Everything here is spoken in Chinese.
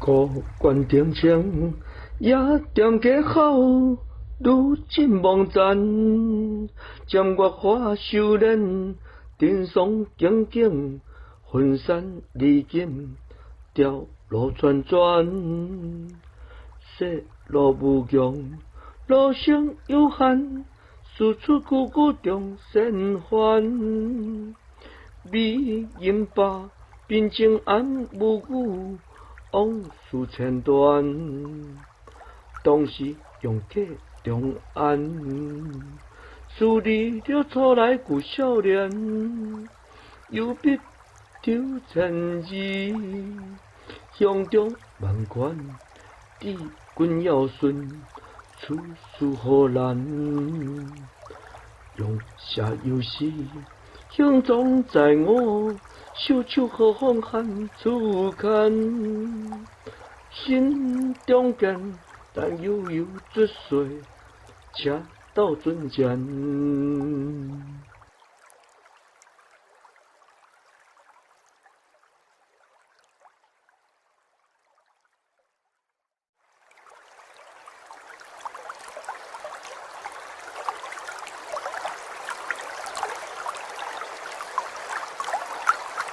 古关定情，也踮街口，如今望赞。占月花修炼，真爽景景，分散离境，条路转转。细路无强，路程有限，输出句句中善还。美音吧，平静安无语，往事千段。当时用客中安，思念了初来旧少年，犹笔抽千字，胸中万贯，志君要顺，处处何难。用写有诗，胸中在我，小手何风寒处看。心中坚，但悠悠作祟，恰到尊前。